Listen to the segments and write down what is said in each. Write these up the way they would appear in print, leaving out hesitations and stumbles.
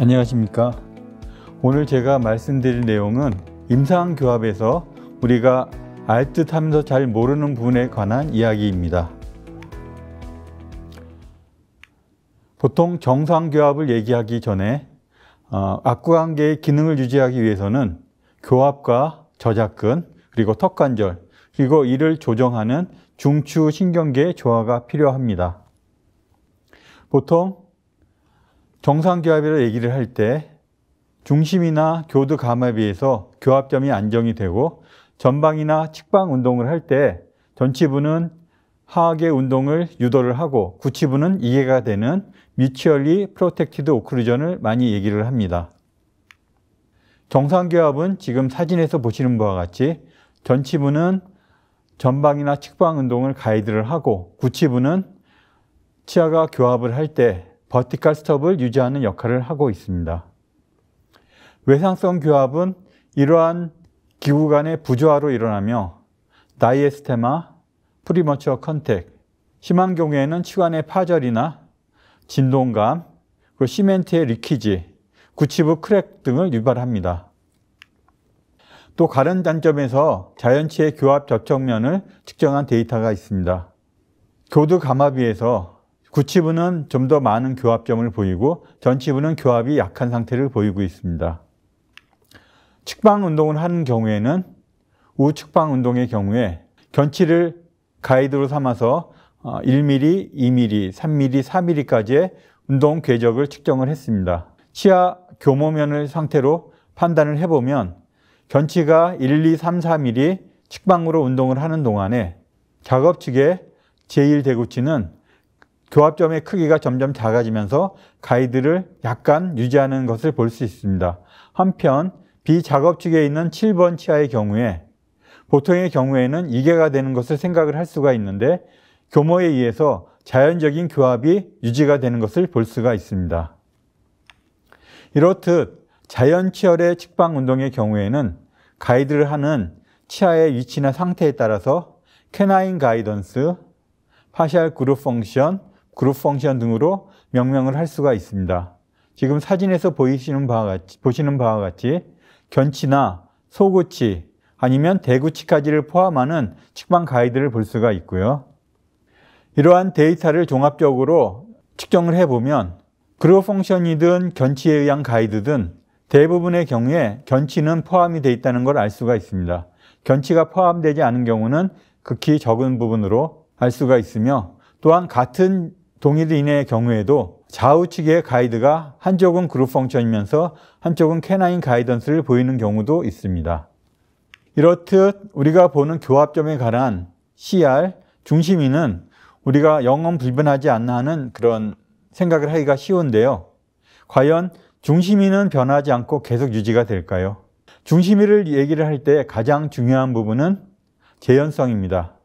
안녕하십니까. 오늘 제가 말씀드릴 내용은 임상교합에서 우리가 알 듯 하면서 잘 모르는 부분에 관한 이야기입니다. 보통 정상교합을 얘기하기 전에 악구관계의 기능을 유지하기 위해서는 교합과 저작근, 그리고 턱관절, 그리고 이를 조정하는 중추신경계의 조화가 필요합니다. 보통 정상교합이라 얘기를 할 때 중심이나 교두 감압에 의해서 교합점이 안정이 되고 전방이나 측방 운동을 할 때 전치부는 하악의 운동을 유도를 하고 구치부는 이해가 되는 뮤추얼리 프로텍티드 오클루전을 많이 얘기를 합니다. 정상교합은 지금 사진에서 보시는 바와 같이 전치부는 전방이나 측방 운동을 가이드를 하고 구치부는 치아가 교합을 할 때 버티컬 스톱을 유지하는 역할을 하고 있습니다. 외상성 교합은 이러한 기구 간의 부조화로 일어나며 다이에스테마, 프리머처 컨택, 심한 경우에는 치관의 파절이나 진동감, 그리고 시멘트의 리퀴지, 구치부 크랙 등을 유발합니다. 또 다른 관점에서 자연치의 교합 접촉면을 측정한 데이터가 있습니다. 교두 감압위에서 구치부는 좀 더 많은 교합점을 보이고 전치부는 교합이 약한 상태를 보이고 있습니다. 측방 운동을 하는 경우에는 우측방 운동의 경우에 견치를 가이드로 삼아서 1mm, 2mm, 3mm, 4mm까지의 운동 궤적을 측정을 했습니다. 치아 교모면을 상태로 판단을 해보면 견치가 1, 2, 3, 4mm 측방으로 운동을 하는 동안에 작업 측의 제1대구치는 교합점의 크기가 점점 작아지면서 가이드를 약간 유지하는 것을 볼 수 있습니다. 한편 비작업 측에 있는 7번 치아의 경우에 보통의 경우에는 이개가 되는 것을 생각을 할 수가 있는데 교모에 의해서 자연적인 교합이 유지가 되는 것을 볼 수가 있습니다. 이렇듯 자연치열의 측방 운동의 경우에는 가이드를 하는 치아의 위치나 상태에 따라서 캐나인 가이던스, 파셜 그룹 펑션 등으로 명명을 할 수가 있습니다. 지금 사진에서 보시는 바와 같이 견치나 소구치 아니면 대구치까지를 포함하는 측방 가이드를 볼 수가 있고요. 이러한 데이터를 종합적으로 측정을 해보면 그룹 펑션이든 견치에 의한 가이드든 대부분의 경우에 견치는 포함이 되어 있다는 걸 알 수가 있습니다. 견치가 포함되지 않은 경우는 극히 적은 부분으로 알 수가 있으며 또한 같은 동일 인의 경우에도 좌우측의 가이드가 한쪽은 그룹 펑션이면서 한쪽은 캐나인 가이던스를 보이는 경우도 있습니다. 이렇듯 우리가 보는 교합점에 관한 CR, 중심위는 우리가 영원 불변하지 않나 하는 그런 생각을 하기가 쉬운데요. 과연 중심위는 변하지 않고 계속 유지가 될까요? 중심위를 얘기를 할 때 가장 중요한 부분은 재현성입니다.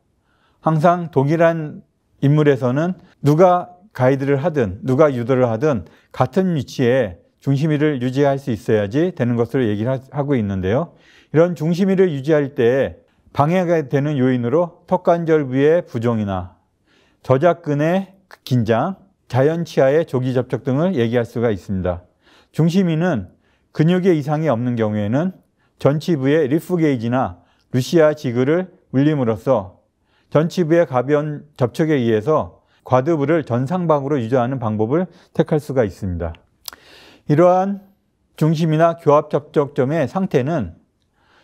항상 동일한 인물에서는 누가 가이드를 하든 누가 유도를 하든 같은 위치에 중심위를 유지할 수 있어야지 되는 것으로 얘기를 하고 있는데요. 이런 중심위를 유지할 때 방해가 되는 요인으로 턱관절 부위의 부종이나 저작근의 긴장, 자연치아의 조기 접촉 등을 얘기할 수가 있습니다. 중심위는 근육의 이상이 없는 경우에는 전치부의 리프 게이지나 루시아 지그를 울림으로써 전치부의 가벼운 접촉에 의해서 과두부를 전상방으로 유지하는 방법을 택할 수가 있습니다. 이러한 중심이나 교합 접촉점의 상태는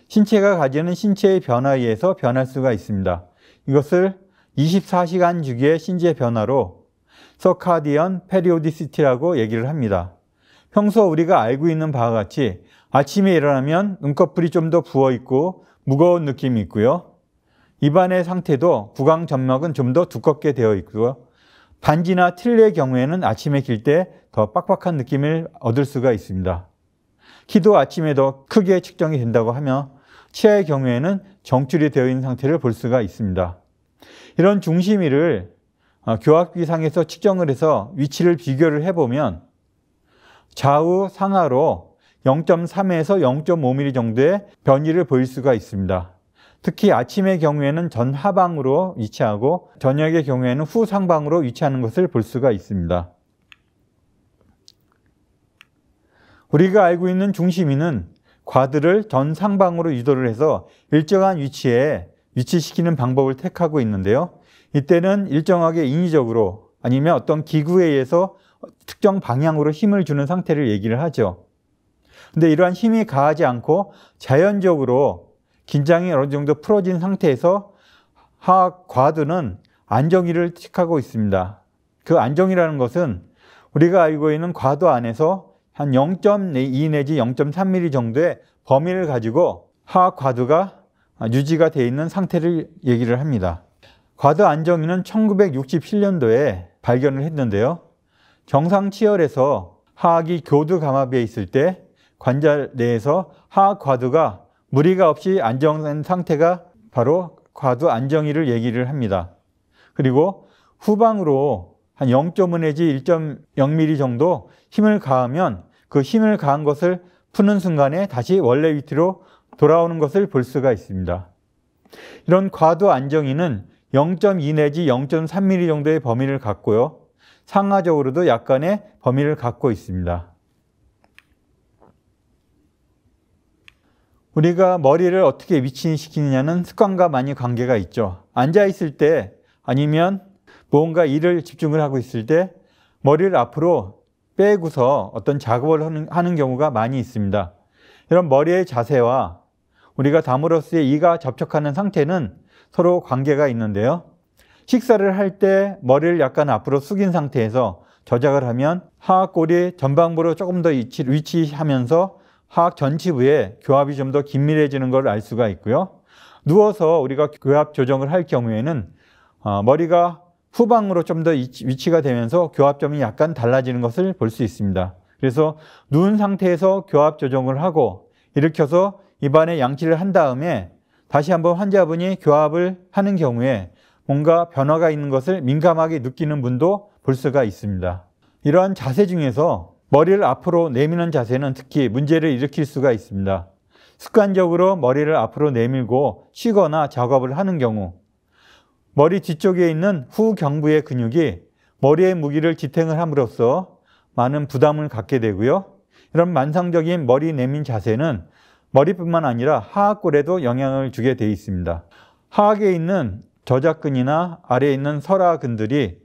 신체가 가지는 신체의 변화에 의해서 변할 수가 있습니다. 이것을 24시간 주기의 신체 변화로 서카디언 페리오디시티라고 얘기를 합니다. 평소 우리가 알고 있는 바와 같이 아침에 일어나면 눈꺼풀이 좀 더 부어있고 무거운 느낌이 있고요. 입안의 상태도 구강 점막은 좀 더 두껍게 되어 있고요. 반지나 틀니의 경우에는 아침에 길 때 더 빡빡한 느낌을 얻을 수가 있습니다. 키도 아침에 더 크게 측정이 된다고 하며 치아의 경우에는 정줄이 되어 있는 상태를 볼 수가 있습니다. 이런 중심위를 교합기상에서 측정을 해서 위치를 비교를 해보면 좌우 상하로 0.3에서 0.5mm 정도의 변이를 보일 수가 있습니다. 특히 아침의 경우에는 전하방으로 위치하고 저녁의 경우에는 후상방으로 위치하는 것을 볼 수가 있습니다. 우리가 알고 있는 중심인은 과드를 전 상방으로 유도를 해서 일정한 위치에 위치시키는 방법을 택하고 있는데요. 이때는 일정하게 인위적으로 아니면 어떤 기구에 의해서 특정 방향으로 힘을 주는 상태를 얘기를 하죠. 근데 이러한 힘이 가하지 않고 자연적으로 긴장이 어느 정도 풀어진 상태에서 하악 과드는 안정위를 택하고 있습니다. 그 안정이라는 것은 우리가 알고 있는 과도 안에서 한 0.2 내지 0.3mm 정도의 범위를 가지고 하악 과도가 유지가 되어 있는 상태를 얘기를 합니다. 과도 안정위는 1967년도에 발견을 했는데요. 정상 치열에서 하악이 교두 감압에 있을 때 관절 내에서 하악 과도가 무리가 없이 안정된 상태가 바로 과도 안정위를 얘기를 합니다. 그리고 후방으로 한 0.5 내지 1.0mm 정도 힘을 가하면 그 힘을 가한 것을 푸는 순간에 다시 원래 위치로 돌아오는 것을 볼 수가 있습니다. 이런 과도 안정위는 0.2 내지 0.3mm 정도의 범위를 갖고요. 상하적으로도 약간의 범위를 갖고 있습니다. 우리가 머리를 어떻게 위치시키느냐는 습관과 많이 관계가 있죠. 앉아있을 때 아니면 뭔가 일을 집중을 하고 있을 때 머리를 앞으로 빼고서 어떤 작업을 하는 경우가 많이 있습니다. 이런 머리의 자세와 우리가 담으로써의 이가 접촉하는 상태는 서로 관계가 있는데요. 식사를 할 때 머리를 약간 앞으로 숙인 상태에서 저작을 하면 하악골이 전방부로 조금 더 위치하면서 하악 전치부에 교합이 좀 더 긴밀해지는 걸 알 수가 있고요. 누워서 우리가 교합 조정을 할 경우에는 머리가 후방으로 좀 더 위치가 되면서 교합점이 약간 달라지는 것을 볼 수 있습니다. 그래서 누운 상태에서 교합 조정을 하고 일으켜서 입안에 양치를 한 다음에 다시 한번 환자분이 교합을 하는 경우에 뭔가 변화가 있는 것을 민감하게 느끼는 분도 볼 수가 있습니다. 이러한 자세 중에서 머리를 앞으로 내미는 자세는 특히 문제를 일으킬 수가 있습니다. 습관적으로 머리를 앞으로 내밀고 쉬거나 작업을 하는 경우 머리 뒤쪽에 있는 후경부의 근육이 머리의 무기를 지탱을 함으로써 많은 부담을 갖게 되고요. 이런 만성적인 머리 내민 자세는 머리뿐만 아니라 하악골에도 영향을 주게 되어 있습니다. 하악에 있는 저작근이나 아래에 있는 설하근들이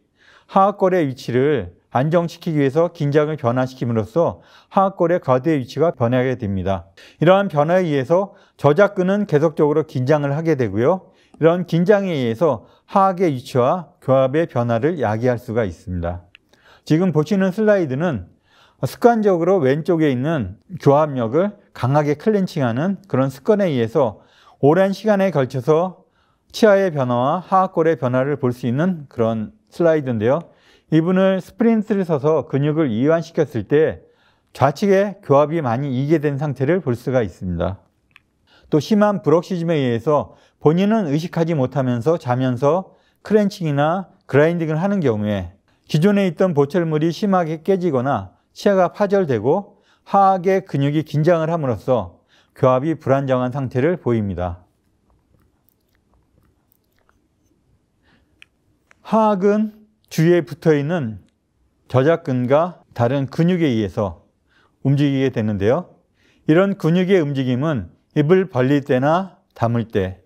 하악골의 위치를 안정시키기 위해서 긴장을 변화시킴으로써 하악골의 과도의 위치가 변하게 됩니다. 이러한 변화에 의해서 저작근은 계속적으로 긴장을 하게 되고요. 이런 긴장에 의해서 하악의 위치와 교합의 변화를 야기할 수가 있습니다. 지금 보시는 슬라이드는 습관적으로 왼쪽에 있는 교합력을 강하게 클렌칭하는 그런 습관에 의해서 오랜 시간에 걸쳐서 치아의 변화와 하악골의 변화를 볼 수 있는 그런 슬라이드인데요. 이분을 스프린트를 서서 근육을 이완시켰을 때 좌측에 교합이 많이 이개된 상태를 볼 수가 있습니다. 또 심한 브럭시즘에 의해서 본인은 의식하지 못하면서 자면서 클렌칭이나 그라인딩을 하는 경우에 기존에 있던 보철물이 심하게 깨지거나 치아가 파절되고 하악의 근육이 긴장을 함으로써 교합이 불안정한 상태를 보입니다. 하악은 주위에 붙어있는 저작근과 다른 근육에 의해서 움직이게 되는데요. 이런 근육의 움직임은 입을 벌릴 때나 다물 때,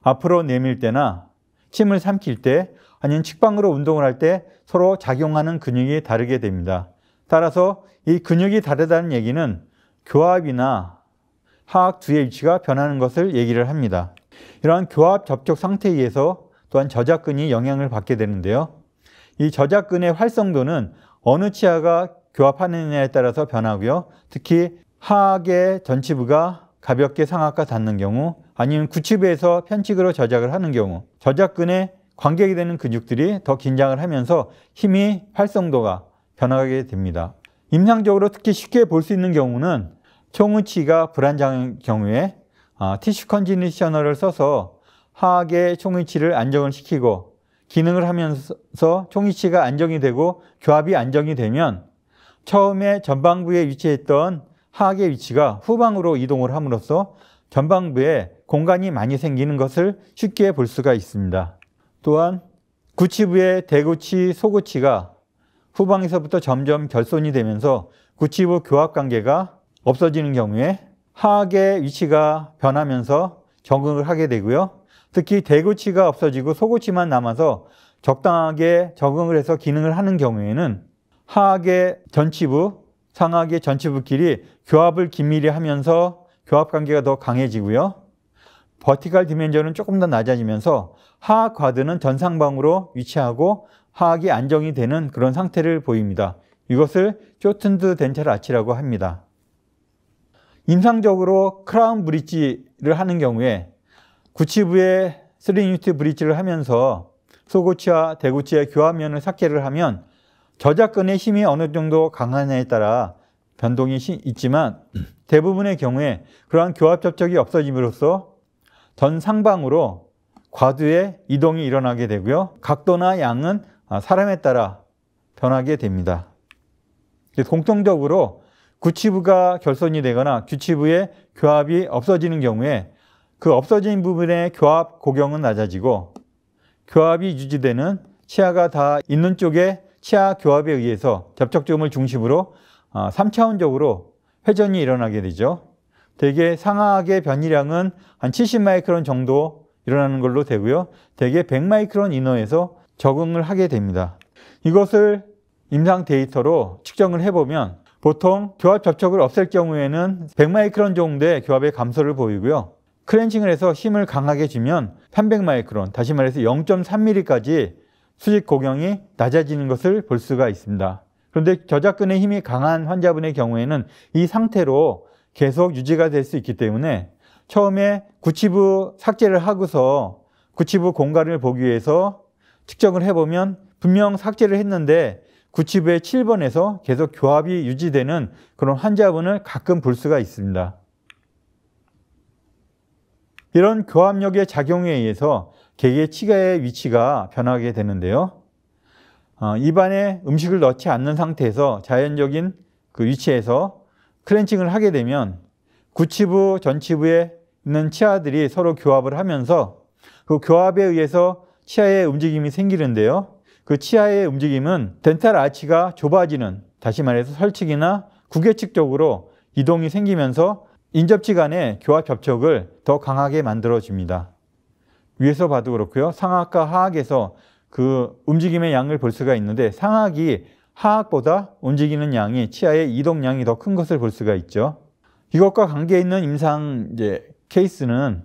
앞으로 내밀 때나 침을 삼킬 때, 아니면 측방으로 운동을 할 때 서로 작용하는 근육이 다르게 됩니다. 따라서 이 근육이 다르다는 얘기는 교합이나 하악 두의 위치가 변하는 것을 얘기를 합니다. 이러한 교합 접촉 상태에 의해서 또한 저작근이 영향을 받게 되는데요. 이 저작근의 활성도는 어느 치아가 교합하느냐에 따라서 변하고요. 특히 하악의 전치부가 가볍게 상악과 닿는 경우 아니면 구치부에서 편측으로 저작을 하는 경우 저작근에 관계가 되는 근육들이 더 긴장을 하면서 힘이 활성도가 변하게 됩니다. 임상적으로 특히 쉽게 볼 수 있는 경우는 총위치가 불안정한 경우에 티슈 컨디셔너를 써서 하악의 총위치를 안정을 시키고 기능을 하면서 총위치가 안정이 되고 교합이 안정이 되면 처음에 전방부에 위치했던 하악의 위치가 후방으로 이동을 함으로써 전방부에 공간이 많이 생기는 것을 쉽게 볼 수가 있습니다. 또한 구치부의 대구치, 소구치가 후방에서부터 점점 결손이 되면서 구치부 교합 관계가 없어지는 경우에 하악의 위치가 변하면서 적응을 하게 되고요. 특히 대구치가 없어지고 소구치만 남아서 적당하게 적응을 해서 기능을 하는 경우에는 하악의 전치부, 상하악의 전치부끼리 교합을 긴밀히 하면서 교합 관계가 더 강해지고요. 버티컬 디멘전은 조금 더 낮아지면서 하악 과드는 전상방으로 위치하고 하악이 안정이 되는 그런 상태를 보입니다. 이것을 쇼튼드 덴탈 아치라고 합니다. 임상적으로 크라운 브릿지를 하는 경우에 구치부에 3유니트 브릿지를 하면서 소구치와 대구치의 교합면을 삭제를 하면 저작근의 힘이 어느 정도 강하냐에 따라 변동이 있지만 대부분의 경우에 그러한 교합 접촉이 없어짐으로써 전 상방으로 과두의 이동이 일어나게 되고요. 각도나 양은 사람에 따라 변하게 됩니다. 공통적으로 구치부가 결손이 되거나 규치부의 교합이 없어지는 경우에 그 없어진 부분의 교합 고경은 낮아지고 교합이 유지되는 치아가 다 있는 쪽의 치아 교합에 의해서 접촉점을 중심으로 3차원적으로 회전이 일어나게 되죠. 대개 상하악의 변이량은 한 70마이크론 정도 일어나는 걸로 되고요. 대개 100마이크론 이내에서 적응을 하게 됩니다. 이것을 임상 데이터로 측정을 해보면 보통 교합 접촉을 없앨 경우에는 100마이크론 정도의 교합의 감소를 보이고요. 클렌징을 해서 힘을 강하게 주면 300마이크론, 다시 말해서 0.3mm까지 수직 고경이 낮아지는 것을 볼 수가 있습니다. 그런데 저작근의 힘이 강한 환자분의 경우에는 이 상태로 계속 유지가 될 수 있기 때문에 처음에 구치부 삭제를 하고서 구치부 공간을 보기 위해서 측정을 해보면 분명 삭제를 했는데 구치부의 7번에서 계속 교합이 유지되는 그런 환자분을 가끔 볼 수가 있습니다. 이런 교합력의 작용에 의해서 개의 치아의 위치가 변하게 되는데요. 입안에 음식을 넣지 않는 상태에서 자연적인 그 위치에서 클렌칭을 하게 되면 구치부, 전치부에 있는 치아들이 서로 교합을 하면서 그 교합에 의해서 치아의 움직임이 생기는데요. 그 치아의 움직임은 덴탈 아치가 좁아지는, 다시 말해서 설측이나 구개측 쪽으로 이동이 생기면서 인접치 간의 교합 접촉을 더 강하게 만들어줍니다. 위에서 봐도 그렇고요. 상하악과 하악에서 그 움직임의 양을 볼 수가 있는데 상하악이 하악보다 움직이는 양이 치아의 이동량이 더 큰 것을 볼 수가 있죠. 이것과 관계 있는 임상 케이스는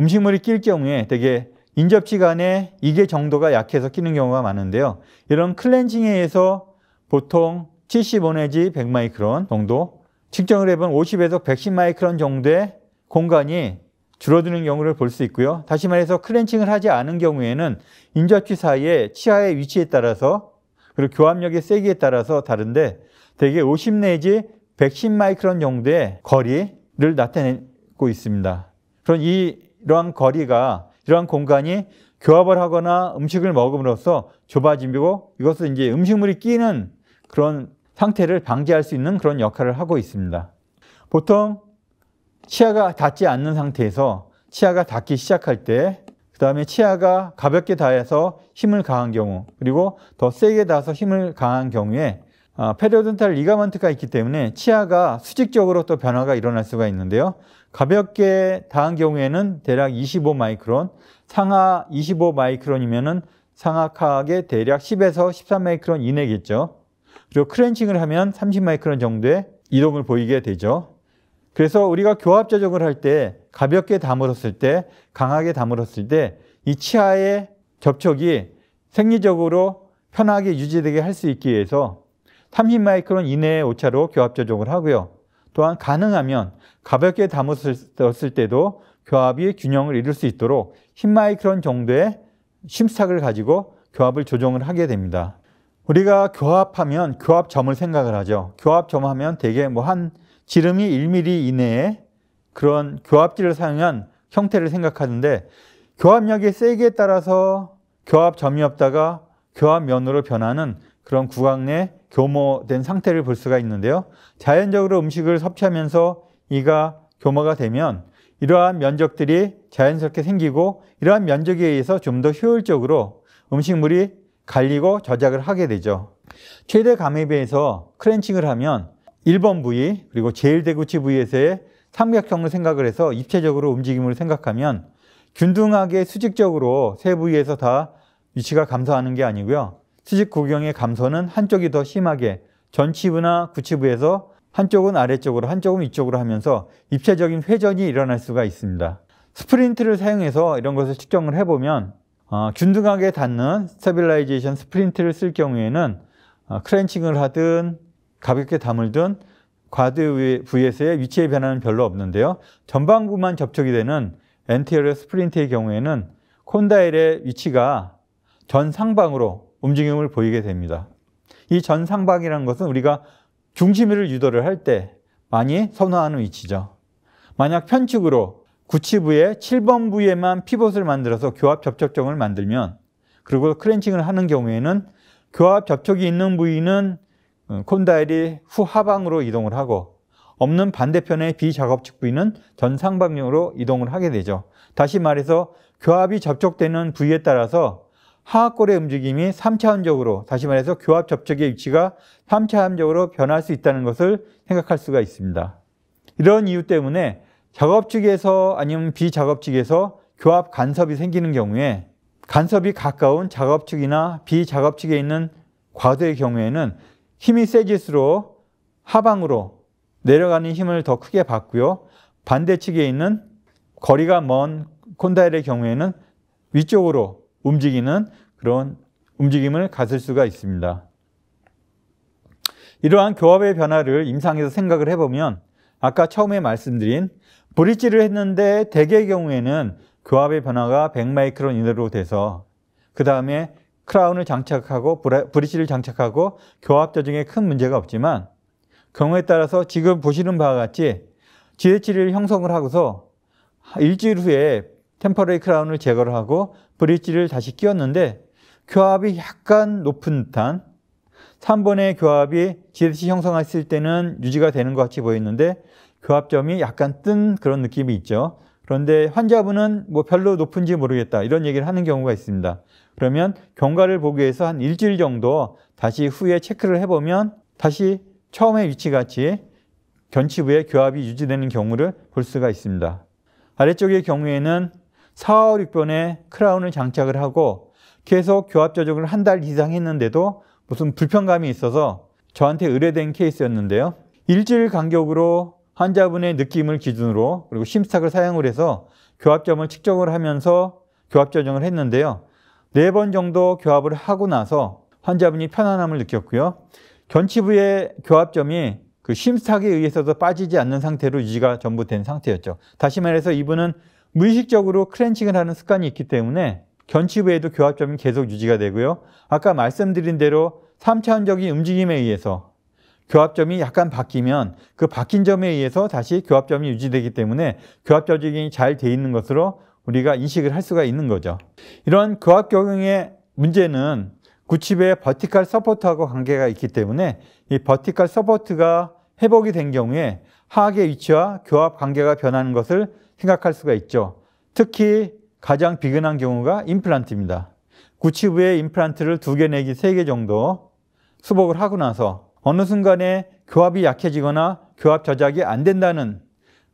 음식물이 낄 경우에 되게 인접치 간의 이개 정도가 약해서 끼는 경우가 많은데요. 이런 클렌징에 의해서 보통 75 내지 100마이크론 정도, 측정을 해본 50에서 110마이크론 정도의 공간이 줄어드는 경우를 볼 수 있고요. 다시 말해서 클렌칭을 하지 않은 경우에는 인접치 사이에 치아의 위치에 따라서 그리고 교합력의 세기에 따라서 다른데 대개 50 내지 110마이크론 정도의 거리를 나타내고 있습니다. 그런 이러한 거리가, 이러한 공간이 교합을 하거나 음식을 먹음으로써 좁아지고 이것은 이제 음식물이 끼는 그런 상태를 방지할 수 있는 그런 역할을 하고 있습니다. 보통 치아가 닿지 않는 상태에서 치아가 닿기 시작할 때, 그 다음에 치아가 가볍게 닿아서 힘을 가한 경우, 그리고 더 세게 닿아서 힘을 가한 경우에 페리오덴탈 리가먼트가 있기 때문에 치아가 수직적으로 또 변화가 일어날 수가 있는데요. 가볍게 닿은 경우에는 대략 25마이크론, 상하 25마이크론이면은 상하악의 대략 10에서 13마이크론 이내겠죠. 그리고 클렌칭을 하면 30마이크론 정도의 이동을 보이게 되죠. 그래서 우리가 교합 조정을 할 때 가볍게 다물었을 때, 강하게 다물었을 때 이 치아의 접촉이 생리적으로 편하게 유지되게 할 수 있기 위해서 30마이크론 이내의 오차로 교합 조정을 하고요. 또한 가능하면 가볍게 다물었을 때도 교합이 균형을 이룰 수 있도록 10마이크론 정도의 심스탁을 가지고 교합을 조정을 하게 됩니다. 우리가 교합하면 교합점을 생각을 하죠. 교합점 하면 대개 한 지름이 1mm 이내에 그런 교합지를 사용한 형태를 생각하는데 교합력의 세기에 따라서 교합점이 없다가 교합면으로 변하는 그런 구강 내 교모된 상태를 볼 수가 있는데요. 자연적으로 음식을 섭취하면서 이가 교모가 되면 이러한 면적들이 자연스럽게 생기고 이러한 면적에 의해서 좀 더 효율적으로 음식물이 갈리고 저작을 하게 되죠. 최대 감압에 비해서 클렌칭을 하면 1번 부위 그리고 제1대구치 부위에서의 삼각형을 생각을 해서 입체적으로 움직임을 생각하면 균등하게 수직적으로 세 부위에서 다 위치가 감소하는 게 아니고요. 수직 구경의 감소는 한쪽이 더 심하게 전치부나 구치부에서 한쪽은 아래쪽으로 한쪽은 위쪽으로 하면서 입체적인 회전이 일어날 수가 있습니다. 스프린트를 사용해서 이런 것을 측정을 해보면 균등하게 닿는 스테빌라이제이션 스프린트를 쓸 경우에는 크런칭을 하든 가볍게 다물든 과대 부위에서의 위치의 변화는 별로 없는데요. 전방부만 접촉이 되는 엔티어리어 스프린트의 경우에는 콘다일의 위치가 전상방으로 움직임을 보이게 됩니다. 이 전상방이라는 것은 우리가 중심을 유도를 할 때 많이 선호하는 위치죠. 만약 편측으로 구치부의 7번 부위에만 피봇을 만들어서 교합 접촉점을 만들면 그리고 크런칭을 하는 경우에는 교합 접촉이 있는 부위는 콘다일이 후하방으로 이동을 하고 없는 반대편의 비작업측 부위는 전상방향으로 이동을 하게 되죠. 다시 말해서 교합이 접촉되는 부위에 따라서 하악골의 움직임이 3차원적으로, 다시 말해서 교합 접촉의 위치가 3차원적으로 변할 수 있다는 것을 생각할 수가 있습니다. 이런 이유 때문에 작업측에서 아니면 비작업측에서 교합 간섭이 생기는 경우에 간섭이 가까운 작업측이나 비작업측에 있는 과도의 경우에는 힘이 세질수록 하방으로 내려가는 힘을 더 크게 받고요. 반대측에 있는 거리가 먼 콘다일의 경우에는 위쪽으로 움직이는 그런 움직임을 가질 수가 있습니다. 이러한 교합의 변화를 임상에서 생각을 해보면 아까 처음에 말씀드린 브릿지를 했는데 대개의 경우에는 교합의 변화가 100마이크론 이내로 돼서 그 다음에 크라운을 장착하고 브릿지를 장착하고 교합 조정에 큰 문제가 없지만 경우에 따라서 지금 보시는 바와 같이 GH를 형성을 하고서 일주일 후에 템퍼러리 크라운을 제거를 하고 브릿지를 다시 끼웠는데 교합이 약간 높은 듯한 3번의 교합이 GH 형성했을 때는 유지가 되는 것 같이 보였는데 교합점이 약간 뜬 그런 느낌이 있죠. 그런데 환자분은 뭐 별로 높은지 모르겠다 이런 얘기를 하는 경우가 있습니다. 그러면 경과를 보기 위해서 한 일주일 정도 다시 후에 체크를 해보면 다시 처음의 위치같이 견치부의 교합이 유지되는 경우를 볼 수가 있습니다. 아래쪽의 경우에는 4, 5, 6번에 크라운을 장착을 하고 계속 교합 조정을 한 달 이상 했는데도 무슨 불편감이 있어서 저한테 의뢰된 케이스였는데요. 일주일 간격으로 환자분의 느낌을 기준으로 그리고 심스탁을 사용을 해서 교합점을 측정을 하면서 교합 조정을 했는데요. 4번 정도 교합을 하고 나서 환자분이 편안함을 느꼈고요. 견치부의 교합점이 그 심스탁에 의해서도 빠지지 않는 상태로 유지가 전부 된 상태였죠. 다시 말해서 이분은 무의식적으로 크런칭을 하는 습관이 있기 때문에 견치부에도 교합점이 계속 유지가 되고요. 아까 말씀드린 대로 3차원적인 움직임에 의해서 교합점이 약간 바뀌면 그 바뀐 점에 의해서 다시 교합점이 유지되기 때문에 교합 조정이 잘 돼 있는 것으로 우리가 인식을 할 수가 있는 거죠. 이런 교합 적용의 문제는 구칩의 버티컬 서포트하고 관계가 있기 때문에 이 버티컬 서포트가 회복이 된 경우에 하악의 위치와 교합 관계가 변하는 것을 생각할 수가 있죠. 특히 가장 비근한 경우가 임플란트입니다. 구치부에 임플란트를 2개 내지 3개 정도 수복을 하고 나서 어느 순간에 교합이 약해지거나 교합 저작이 안 된다는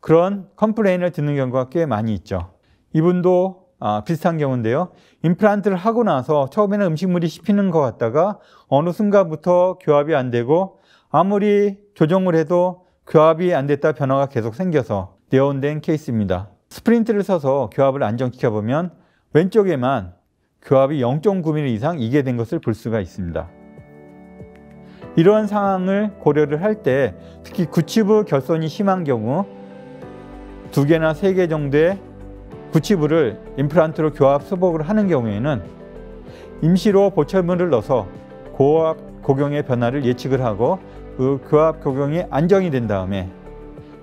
그런 컴플레인을 듣는 경우가 꽤 많이 있죠. 이분도 비슷한 경우인데요. 임플란트를 하고 나서 처음에는 음식물이 씹히는 것 같다가 어느 순간부터 교합이 안 되고 아무리 조정을 해도 교합이 안 됐다 변화가 계속 생겨서 내원된 케이스입니다. 스프린트를 써서 교합을 안정시켜보면 왼쪽에만 교합이 0.9mm 이상 이개된 것을 볼 수가 있습니다. 이러한 상황을 고려를 할 때 특히 구치부 결손이 심한 경우 2개나 3개 정도의 구치부를 임플란트로 교합 수복을 하는 경우에는 임시로 보철물을 넣어서 고압 고경의 변화를 예측을 하고 그 교합 고경이 안정이 된 다음에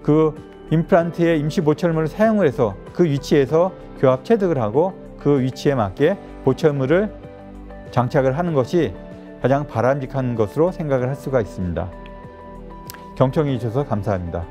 그 임플란트에 임시 보철물을 사용을 해서 그 위치에서 교합 체득을 하고 그 위치에 맞게 보철물을 장착을 하는 것이 가장 바람직한 것으로 생각을 할 수가 있습니다. 경청해 주셔서 감사합니다.